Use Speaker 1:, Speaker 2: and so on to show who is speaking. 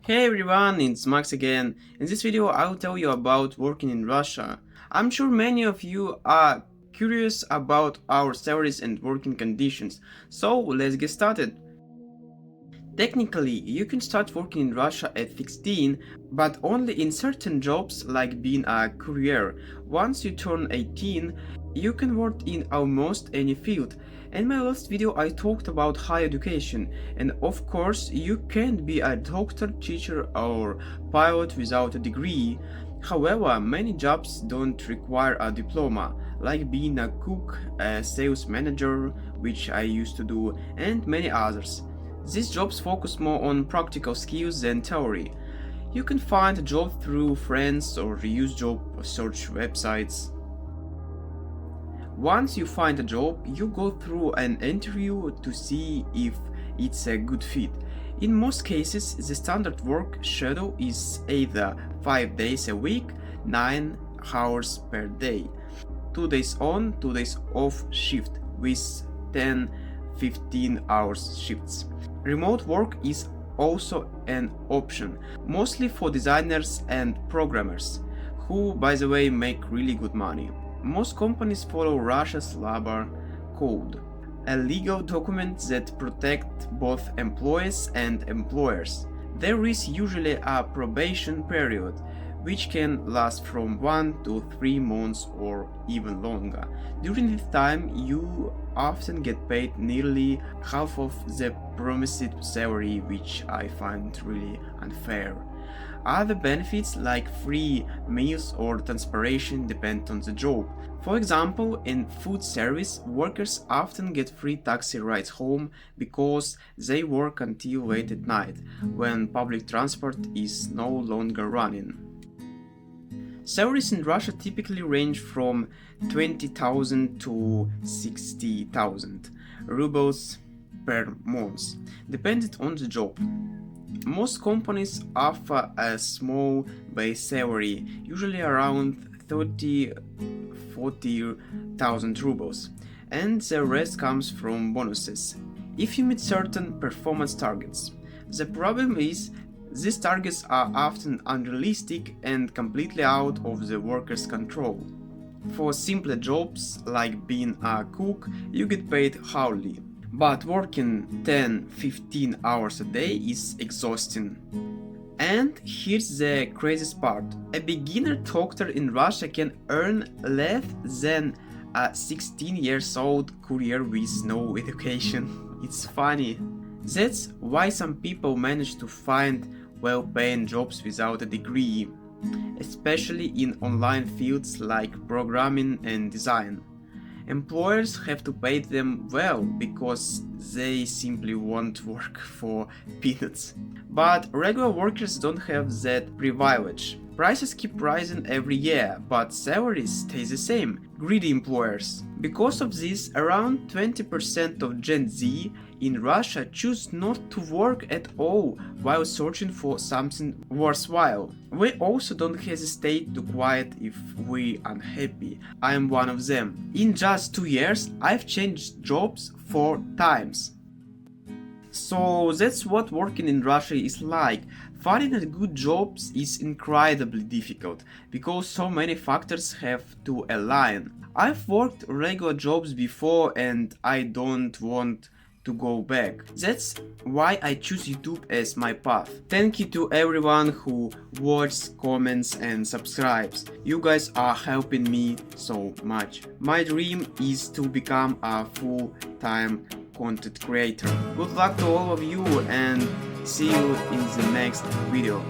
Speaker 1: Hey everyone, it's Max again. In this video I'll tell you about working in Russia. I'm sure many of you are curious about our salaries and working conditions, so let's get started. Technically, you can start working in Russia at 16, but only in certain jobs like being a courier. Once you turn 18, you can work in almost any field. In my last video I talked about higher education, and of course you can't be a doctor, teacher or pilot without a degree. However, many jobs don't require a diploma, like being a cook, a sales manager, which I used to do, and many others. These jobs focus more on practical skills than theory. You can find a job through friends or use job search websites. Once you find a job, you go through an interview to see if it's a good fit. In most cases, the standard work schedule is either 5 days a week, 9 hours per day, 2 days on, 2 days off shift with 10-15 hours shifts. Remote work is also an option, mostly for designers and programmers, who by the way make really good money. Most companies follow Russia's labor code, a legal document that protects both employees and employers. There is usually a probation period, which can last from 1 to 3 months or even longer. During this time, you often get paid nearly half of the promised salary, which I find really unfair. Other benefits like free meals or transportation depend on the job. For example, in food service, workers often get free taxi rides home because they work until late at night, when public transport is no longer running. Salaries in Russia typically range from 20,000 to 60,000 rubles per month, depending on the job. Most companies offer a small base salary, usually around 40,000 rubles, and the rest comes from bonuses, if you meet certain performance targets. The problem is, these targets are often unrealistic and completely out of the worker's control. For simpler jobs, like being a cook, you get paid hourly. But working 10-15 hours a day is exhausting. And here's the craziest part. A beginner doctor in Russia can earn less than a 16 years old courier with no education. It's funny. That's why some people manage to find well-paying jobs without a degree, especially in online fields like programming and design. Employers have to pay them well because they simply won't work for peanuts. But regular workers don't have that privilege. Prices keep rising every year, but salaries stay the same. Greedy employers. Because of this, around 20% of Gen Z in Russia choose not to work at all while searching for something worthwhile. We also don't hesitate to quit if we're unhappy. I am one of them. In just 2 years, I've changed jobs 4 times. So that's what working in Russia is like. Finding a good job is incredibly difficult because so many factors have to align. I've worked regular jobs before and I don't want to go back. That's why I choose YouTube as my path. Thank you to everyone who watches, comments and subscribes. You guys are helping me so much. My dream is to become a full-time content creator. Good luck to all of you and see you in the next video.